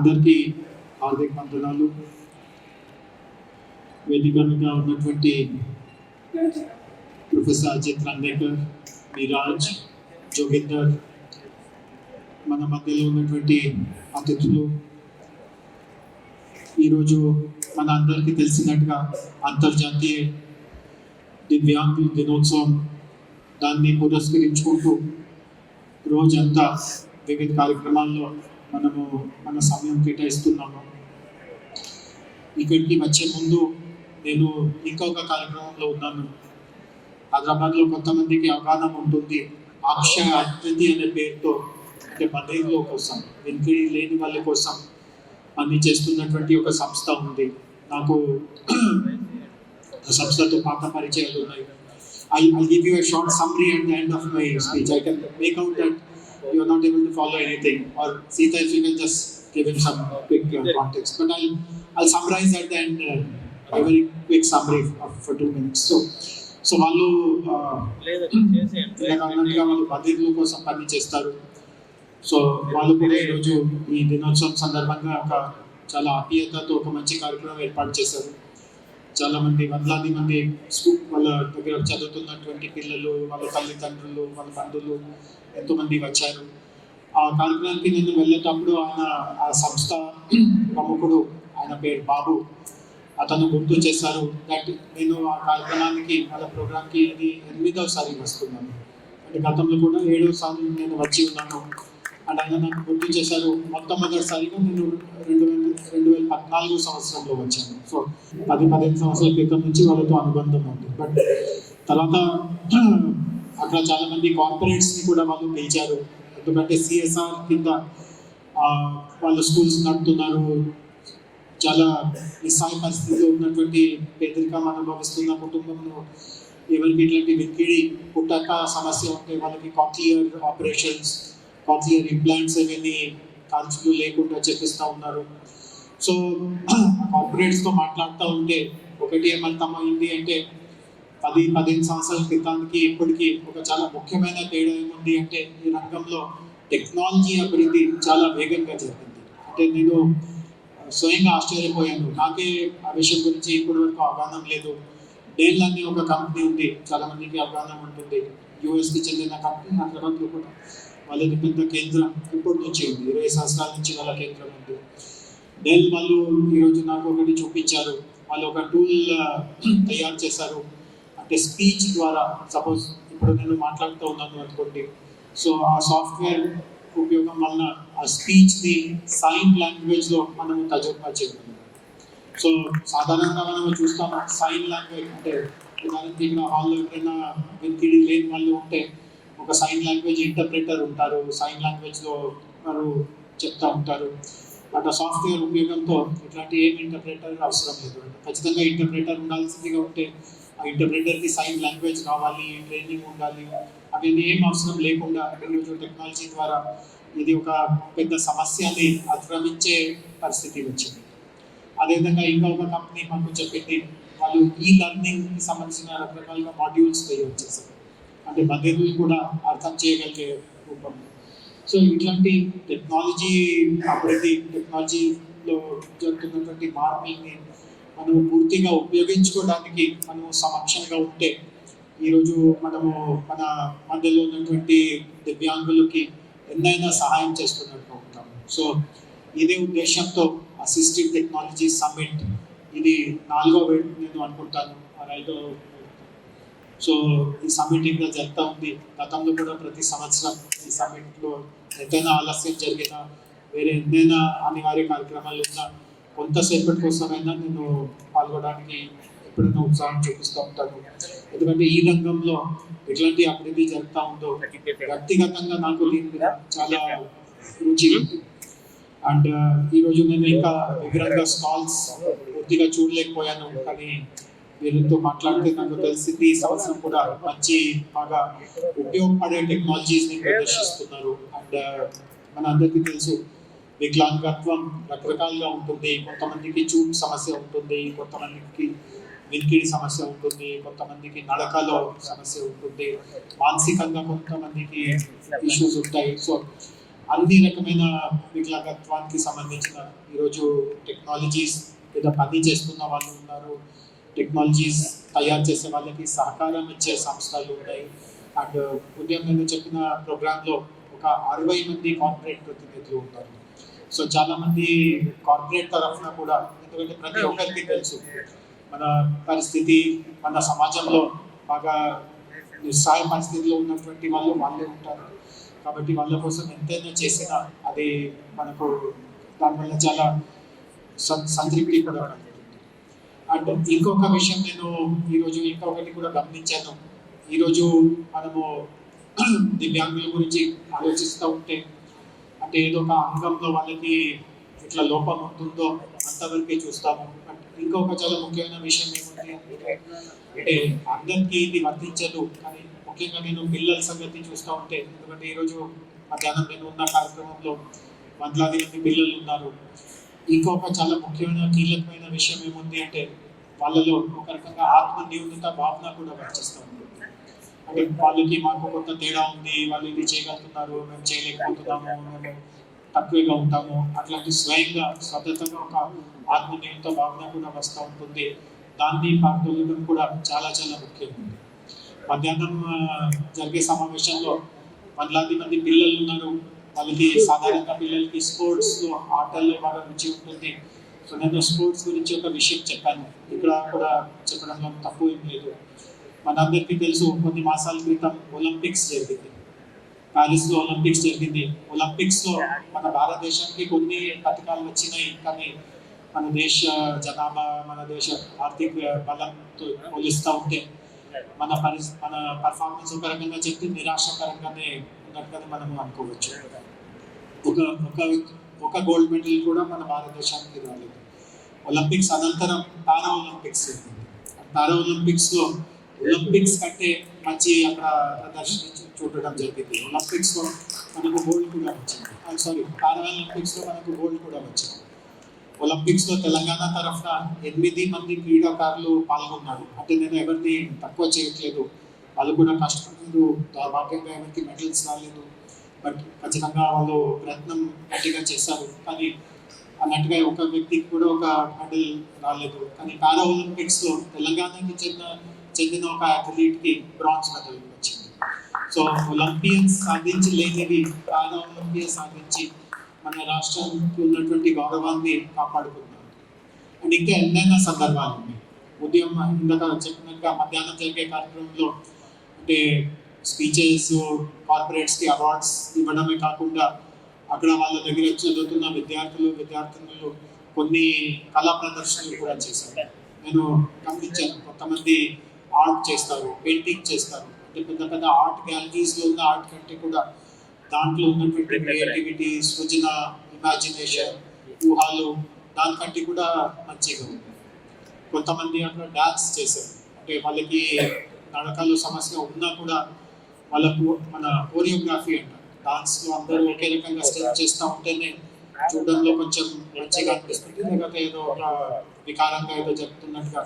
అందరికీ హార్దిక వందనాలు. వేదిక మీద ఉన్నటువంటి ప్రొఫెసర్ అజిత్ రందేకర్, మిరాజ్, జోగిందర్, మన మధ్యలో ఉన్నటువంటి అతిథులు, ఈరోజు మన అందరికీ తెలిసినట్టుగా అంతర్జాతీయ దివ్యాంగుల దినోత్సవం, దాన్ని పురస్కరించుకుంటూ రోజంతా వివిధ కార్యక్రమాల్లో మనము మన సమయం కేటాయిస్తున్నాము. ఇక్కడికి వచ్చే ముందు నేను ఇంకొక కార్యక్రమంలో ఉన్నాను. హైదరాబాద్లో కొంతమందికి అవగాహన ఉంటుంది, అక్షయ అతిథి అనే పేరుతో, అంటే బదిలీల కోసం, వెనుకడి లేని వాళ్ళ కోసం పని చేస్తున్నటువంటి ఒక సంస్థ ఉంది. నాకు ఆ సంస్థతో పాత పరిచయాలు ఉన్నాయి. I'll give you a short summary at the end of my speech. I can make out that you are not able to follow anything, or Sita, if you can just give him some quick context. But I'll summarize at the end, a very quick summary for 2 minutes. So వాళ్ళు బదిలీల కోసం పని చేస్తారు. So వాళ్ళు కూడా ఈరోజు ఈ దినోత్సవం సందర్భంగా ఒక చాలా ఆప్యాయతతో ఒక మంచి కార్యక్రమం ఏర్పాటు చేశారు. చాలామంది, వందలాది మంది వాళ్ళ దగ్గర చదువుతున్నటువంటి పిల్లలు, వాళ్ళ తల్లిదండ్రులు, వాళ్ళ బంధువులు ఎంతోమంది వచ్చారు. ఆ కార్యక్రమానికి నేను వెళ్ళేటప్పుడు ఆ సంస్థ ప్రముఖుడు, ఆయన పేరు బాబు, అతను గుర్తు చేశారు దట్ నేను ఆ కార్యక్రమానికి, వాళ్ళ ప్రోగ్రామ్కి ఇది 8వ వస్తున్నాను. అంటే గతంలో కూడా 7వ సారి నేను వచ్చి ఉన్నాను. అండ్ ఆయన నాకు గుర్తు చేశారు, మొట్టమొదటిసారిగా నేను 2014 సంవత్సరంలో వచ్చాను. సో 10-15 సంవత్సరాల క్రితం నుంచి వాళ్ళతో అనుబంధం ఉంది. బట్ తర్వాత అక్కడ చాలామంది కార్పొరేట్స్ని కూడా వాళ్ళు పిలిచారు. ఎందుకంటే CSR కింద వాళ్ళు స్కూల్స్ నడుపుతున్నారు. చాలా నిస్సాయ పరిస్థితిలో ఉన్నటువంటి, పేదరికం అనుభవిస్తున్న కుటుంబంలో ఎవరికి ఇట్లాంటి వెక్కిడి పుట్టక సమస్య ఉంటే వాళ్ళకి కాక్లియర్ ఆపరేషన్స్, కాక్లియర్ ఇంప్లాంట్స్ అవన్నీ ఖర్చులు లేకుండా చేపిస్తూ ఉన్నారు. సో కార్పొరేట్స్తో మాట్లాడుతూ ఉంటే ఒకటి ఏమర్థమైంది అంటే, 10-15 సంవత్సరాల క్రితానికి ఇప్పటికీ ఒక చాలా ముఖ్యమైన తేడా ఏముంది అంటే, ఈ రంగంలో టెక్నాలజీ అభివృద్ధి చాలా వేగంగా జరిగింది. అంటే నేను స్వయంగా ఆశ్చర్యపోయాను. నాకే ఆ విషయం గురించి ఇప్పటి వరకు అవగాహన లేదు. డెల్ అనే ఒక కంపెనీ ఉంది, చాలా మందికి అవగాహన ఉంటుంది. యూఎస్కి చెందిన కంపెనీ, హైదరాబాద్లో కూడా వాళ్ళది పెద్ద కేంద్రం ఇప్పటి నుంచి ఉంది, 20 సంవత్సరాల నుంచి వాళ్ళ కేంద్రం ఉంది. డెల్ వాళ్ళు ఈరోజు నాకు ఒకటి చూపించారు. వాళ్ళు ఒక టూల్ తయారు చేశారు. అంటే స్పీచ్ ద్వారా, సపోజ్ ఇప్పుడు నేను మాట్లాడుతూ ఉన్నాను అనుకోండి, సో ఆ సాఫ్ట్వేర్ ఉపయోగం వలన ఆ స్పీచ్ని సైన్ లాంగ్వేజ్లో మనము తర్జుమా చేయగలం. సో సాధారణంగా మనం చూస్తాము సైన్ లాంగ్వేజ్ అంటే, ఉదాహరణకి ఇక్కడ హాల్లో ఎవరైనా వెనుకడి లేని వాళ్ళు ఉంటే ఒక సైన్ లాంగ్వేజ్ ఇంటర్ప్రిటర్ ఉంటారు, సైన్ లాంగ్వేజ్లో వారు చెప్తూ ఉంటారు. బట్ ఆ సాఫ్ట్వేర్ ఉపయోగంతో ఇట్లాంటి ఏం ఇంటర్ప్రిటర్ అవసరం లేదు. ఖచ్చితంగా ఇంటర్ప్రిటర్ ఉండాల్సిందిగా ఉంటే ఆ ఇంటర్ప్రిటర్కి సైన్ లాంగ్వేజ్ కావాలి, ట్రైనింగ్ ఉండాలి, అవన్నీ ఏం అవసరం లేకుండా ఈరోజు టెక్నాలజీ ద్వారా ఇది ఒక పెద్ద సమస్యని అధిగమించే పరిస్థితి వచ్చింది. అదేవిధంగా ఇంకా ఒక కంపెనీ మాకు చెప్పింది, వాళ్ళు ఈ లెర్నింగ్కి సంబంధించిన రకరకాలుగా మాడ్యూల్స్ తయారు చేశారు. అంటే బదిలీలు కూడా అర్థం చేయగలిగే రూపంలో. సో ఇట్లాంటి టెక్నాలజీ అభివృద్ధి, టెక్నాలజీలో జరుగుతున్నటువంటి మార్పుల్ని మనం పూర్తిగా ఉపయోగించుకోవడానికి మనము సమక్షంగా ఉంటే, ఈరోజు మనము మన మధ్యలో ఉన్నటువంటి దివ్యాంగులకి ఎన్నైనా సహాయం చేస్తున్నట్టు ఉంటాము. సో ఇదే ఉద్దేశంతో అసిస్టివ్ టెక్నాలజీ సమ్మిట్, ఇది 4వ వేడు నేను అనుకుంటాను, 5వ. సో ఈ సమ్మిట్ ఇంకా జరుగుతూ ఉంది. గతంలో కూడా ప్రతి సంవత్సరం ఈ సమ్మిట్లో ఎంతైనా ఆలస్యం జరిగినా, వేరే ఎన్నైనా అనివార్య కార్యక్రమాలు ఉన్నా, కొంతసేపటి కోసమైనా నేను పాల్గొనడానికి ఎప్పుడైనా ఉత్సాహం చూపిస్తూ ఉంటాను. ఎందుకంటే ఈ రంగంలో ఎట్లాంటి అభివృద్ధి జరుగుతూ ఉందో వ్యక్తిగతంగా నాకు దీని మీద చాలా రుచి ఉంది. అండ్ ఈరోజు నేను ఇంకా వివరంగా స్టాల్స్ పూర్తిగా చూడలేకపోయాను, కానీ వీరితో మాట్లాడితే నాకు తెలిసింది ఈ సంవత్సరం కూడా మంచి బాగా ఉపయోగపడే టెక్నాలజీస్ని ప్రదర్శిస్తున్నారు. అండ్ మన అందరికీ తెలుసు, వికలాంగత్వం రకరకాలుగా ఉంటుంది. కొంతమందికి చూపు సమస్య ఉంటుంది, కొంతమందికి వెనుకిడి సమస్య ఉంటుంది, కొంతమందికి నడకలో సమస్య ఉంటుంది, మానసికంగా కొంతమందికి ఇష్యూస్ ఉంటాయి. సో అన్ని రకమైన వికలాంగత్వానికి సంబంధించిన ఈరోజు టెక్నాలజీస్ ఏదో పని చేస్తున్న వాళ్ళు ఉన్నారు, టెక్నాలజీస్ తయారు చేసే వాళ్ళకి సహకారం ఇచ్చే సంస్థలు ఉన్నాయి. అండ్ ఉదయం నేను చెప్పిన ప్రోగ్రాంలో ఒక 60 మంది కార్పొరేట్ ప్రతినిధులు ఉన్నారు. సో చాలామంది కార్పొరేట్ తరఫున కూడా, ఎందుకంటే ప్రతి ఒక్కరికి తెలుసు మన పరిస్థితి, మన సమాజంలో బాగా నిస్సహాయ పరిస్థితిలో ఉన్నటువంటి వాళ్ళు వాళ్ళే ఉంటారు. కాబట్టి వాళ్ళ కోసం ఎంతైనా చేసినా అది మనకు దానివల్ల చాలా సంతృప్తి కూడా కలుగుతుంది. అండ్ ఇంకొక విషయం నేను ఈరోజు ఇంకొకటి కూడా గమనించాను. ఈరోజు మనము దివ్యాంగుల గురించి ఆలోచిస్తూ ఉంటే అంటే ఏదో ఒక అంగంలో వాళ్ళకి ఇట్లా లోపం ఉంటుందో అంతవరకే చూస్తాము. బట్ ఇంకొక చాలా ముఖ్యమైన విషయం ఏముంది అంటే అందరికీ ఇది వర్తించదు, కానీ ముఖ్యంగా నేను పిల్లల సంగతి చూస్తూ ఉంటే, ఎందుకంటే ఈరోజు మధ్యాహ్నం నేను ఉన్న కార్యక్రమంలో వందలాది మంది పిల్లలు ఉన్నారు. ఇంకొక చాలా ముఖ్యమైన కీలకమైన విషయం ఏముంది అంటే వాళ్ళలో ఒక రకంగా ఆత్మనిర్భరత భావన కూడా వర్తిస్తూ ఉంటుంది. అంటే వాళ్ళకి మాకు కొంత తేడా ఉంది, వాళ్ళు ఇది చేయగలుగుతున్నారు, మేము చేయలేకపోతున్నాము, మేము తక్కువగా ఉంటాము, అట్లాంటి స్వయంగా స్వతంత్రంగా ఒక ఆత్మనిర్భరత భావన కూడా వస్తూ ఉంటుంది. దాన్ని పాల్గొనడం కూడా చాలా చాలా ముఖ్యం. మధ్యాహ్నం జరిగే సమావేశంలో వందలాది మంది పిల్లలు ఉన్నారు. వాళ్ళకి సాధారణంగా పిల్లలకి స్పోర్ట్స్లో ఆటల్లో బాగా రుచి ఉంటుంది. సో నేను స్పోర్ట్స్ గురించి ఒక విషయం చెప్పాను, ఇక్కడ కూడా చెప్పడంలో తప్పు ఏం లేదు. మనందరికీ తెలుసు, కొన్ని మాసాల క్రితం ఒలింపిక్స్ జరిగింది, ప్యారిస్లో ఒలింపిక్స్ జరిగింది. ఒలింపిక్స్లో మన భారతదేశానికి కొన్ని పథకాలు వచ్చినాయి, కానీ మన దేశ జనాభా, మన దేశ ఆర్థిక బలంతో పోలిస్తూ ఉంటే మన పర్ఫార్మెన్స్ ఒక రకంగా చెప్తే నిరాశకరంగానే ఉన్నట్టుగానే మనం అనుకోవచ్చు. ఒక గోల్డ్ మెడల్ కూడా మన భారతదేశానికి రాలేదు. ఒలింపిక్స్ అనంతరం పారా ఒలింపిక్స్ జరిగింది. పారా ఒలింపిక్స్లో ఒలింపిక్స్ కంటే మంచి అక్కడ ప్రదర్శన చూడడం జరిగింది. ఒలింపిక్స్లో మనకు గోల్డ్ కూడా వచ్చింది. పారా ఒలింపిక్స్లో మనకు గోల్డ్ కూడా వచ్చింది. ఒలింపిక్స్లో తెలంగాణ తరఫున 8 మంది క్రీడాకారులు పాల్గొన్నారు. అంటే నేను ఎవరిని తక్కువ చేయట్లేదు, వాళ్ళు కూడా కష్టపడ్డారు. దౌర్భాగ్యంగా ఎవరికి మెడల్స్ రాలేదు, బట్ ఖచ్చితంగా వాళ్ళు ప్రయత్నం గట్టిగా చేశారు. కానీ అన్నట్టుగా ఒక వ్యక్తికి కూడా ఒక మెడల్ రాలేదు. కానీ పారా ఒలింపిక్స్లో తెలంగాణకి చెందిన ఒక అథ్లీట్కి బ్రాంజ్ మెడల్ వచ్చింది. సో ఒలింపియన్స్ సాధించలేనివి పారా ఒలింపియన్స్ సాధించి మన రాష్ట్రానికి ఉన్నటువంటి గౌరవాన్ని కాపాడుకుంటున్నారు. అండ్ ఇంకా ఎన్నైనా సందర్భాలు ఉన్నాయి. ఉదయం ఇందాక చెప్పినట్టుగా మధ్యాహ్నం జరిగే కార్యక్రమంలో అంటే స్పీచెస్, కార్పొరేట్స్కి అవార్డ్స్ ఇవ్వడమే కాకుండా అక్కడ వాళ్ళ దగ్గర చదువుతున్న విద్యార్థులు కొన్ని కళా ప్రదర్శనలు కూడా చేశారు. నేను గమనించాను, కొంతమంది ఆర్ట్ చేస్తారు, పెయింటింగ్ చేస్తారు. అంటే పెద్ద పెద్ద ఆర్ట్ గ్యాలరీస్లో ఉన్న ఆర్ట్ కంటే కూడా దాంట్లో ఉన్నటువంటి క్రియేటివిటీ, సృజన, ఇమాజినేషన్, ఊహాలు దానికంటే కూడా మంచిగా ఉంది. కొంతమంది అక్కడ డాన్స్ చేశారు. అంటే వాళ్ళకి నడకలో సమస్య ఉన్నా కూడా వాళ్ళకు మన కోరియోగ్రఫీ అంటారు, డాన్స్లో అందరూ ఒకే రకంగా స్టెప్ చేస్తూ ఉంటేనే చూడడంలో కొంచెం మంచిగా అనిపిస్తుంది, లేకపోతే ఏదో ఒక వికారంగా ఏదో చెప్తున్నట్టుగా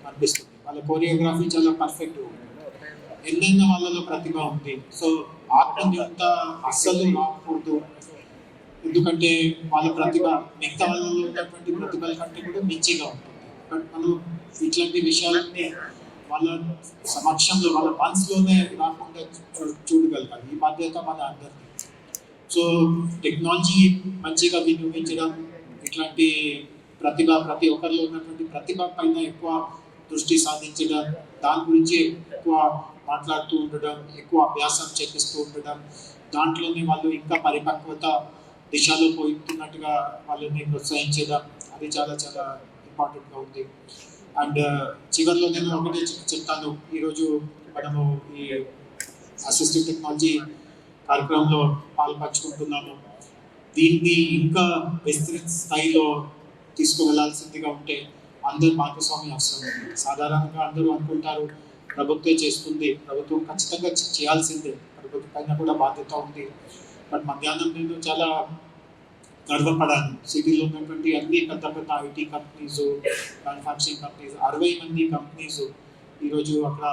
అనిపిస్తుంది. వాళ్ళ కోరియోగ్రఫీ చాలా పర్ఫెక్ట్గా ఉంది. ఎన్నెన్న వాళ్ళలో ప్రతిభ ఉంది. సో ఆత్మన్యూనత అస్సలు రాకూడదు, ఎందుకంటే వాళ్ళ ప్రతిభ మిగతా వాళ్ళలో ఉన్నటువంటి ప్రతిభల కంటే కూడా మించిగా ఉంటుంది. బట్ మనం ఇట్లాంటి విషయాలన్నీ వాళ్ళ సమక్షంలో, వాళ్ళ మనసులోనే రాకుండా చూడగలగాలి. ఈ బాధ్యత మన అందరిది. సో టెక్నాలజీ మంచిగా వినియోగించడం, ఇట్లాంటి ప్రతి ఒక్కరిలో ఉన్నటువంటి ప్రతిభ పైన ఎక్కువ దృష్టి సాధించడం, దాని గురించి ఎక్కువ మాట్లాడుతూ ఉండడం, ఎక్కువ అభ్యాసం చేపిస్తూ ఉండడం, దాంట్లోనే వాళ్ళు ఇంకా పరిపక్వత దిశలో పోతున్నట్టుగా వాళ్ళని ప్రోత్సహించడం, అది చాలా చాలా ఇంపార్టెంట్గా ఉంది. అండ్ చివరిలో నేను ఒకటే చెప్తాను, ఈరోజు మనము ఈ అసిస్టివ్ టెక్నాలజీ కార్యక్రమంలో పాల్పంచుకుంటున్నాము. దీన్ని ఇంకా విస్తృత స్థాయిలో తీసుకువెళ్లాల్సిందిగా ఉంటే అందరు భాగస్వామ్యం అవసరం ఉంది. సాధారణంగా అందరూ అనుకుంటారు ప్రభుత్వం చేస్తుంది, ప్రభుత్వం ఖచ్చితంగా చేయాల్సిందే, ప్రభుత్వం పైన కూడా బాధ్యత ఉంది. బట్ మధ్యాహ్నం నేను చాలా గర్వపడాను, సిటీలో ఉన్నటువంటి అన్ని పెద్ద పెద్ద ఐటీ కంపెనీస్, మ్యానుఫ్యాక్చరింగ్ కంపెనీస్, 60 మంది కంపెనీస్ ఈరోజు అక్కడ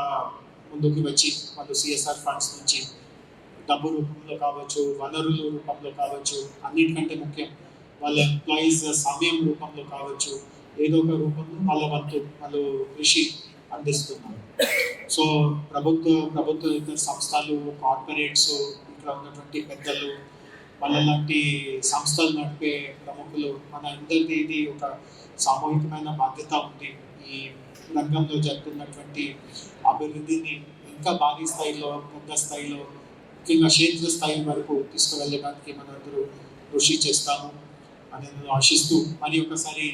ముందుకు వచ్చి వాళ్ళు సిఎస్ఆర్ ఫండ్స్ నుంచి డబ్బు రూపంలో కావచ్చు, వనరుల రూపంలో కావచ్చు, అన్నిటికంటే ముఖ్యం వాళ్ళ ఎంప్లాయీస్ సమయం రూపంలో కావచ్చు, ఏదో ఒక రూపంలో వాళ్ళు కృషి అందిస్తున్నారు. సో ప్రభుత్వ ఇతర సంస్థలు, కార్పొరేట్స్, ఇక్కడ ఉన్నటువంటి పెద్దలు, వాళ్ళలాంటి సంస్థలు నడిపే ప్రముఖులు, మన అందరికీ ఇది ఒక సామూహికమైన బాధ్యత ఉంది. ఈ రంగంలో జరుగుతున్నటువంటి అభివృద్ధిని ఇంకా భారీ స్థాయిలో, పెద్ద స్థాయిలో, ముఖ్యంగా క్షేత్ర స్థాయి వరకు తీసుకువెళ్ళడానికి మనందరూ కృషి చేస్తాము అని నేను ఆశిస్తూ, మరి ఒకసారి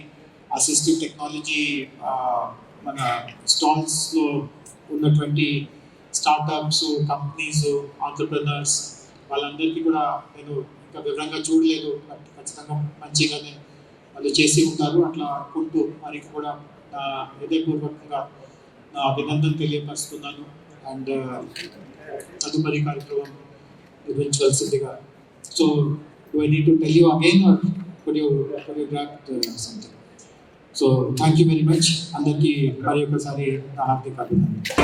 అసిస్టివ్ టెక్నాలజీ మన స్టాల్స్లో ఉన్నటువంటి స్టార్టప్స్, కంపెనీస్, ఆంటర్ప్రెనర్స్ వాళ్ళందరికీ కూడా నేను ఇంకా వివరంగా చూడలేదు, బట్ ఖచ్చితంగా మంచిగానే వాళ్ళు చేసి ఉంటారు అట్లా అనుకుంటూ మరి కూడా హృదయపూర్వకంగా నా అభినందన తెలియపరుస్తున్నాను. అండ్ తదుపరి కార్యక్రమం నిర్వహించవలసిందిగా. So do I need to tell you again or could you grab something? So thank you very much. అందరికీ మరి ఒకసారి నా హార్దిక అభినందనలు.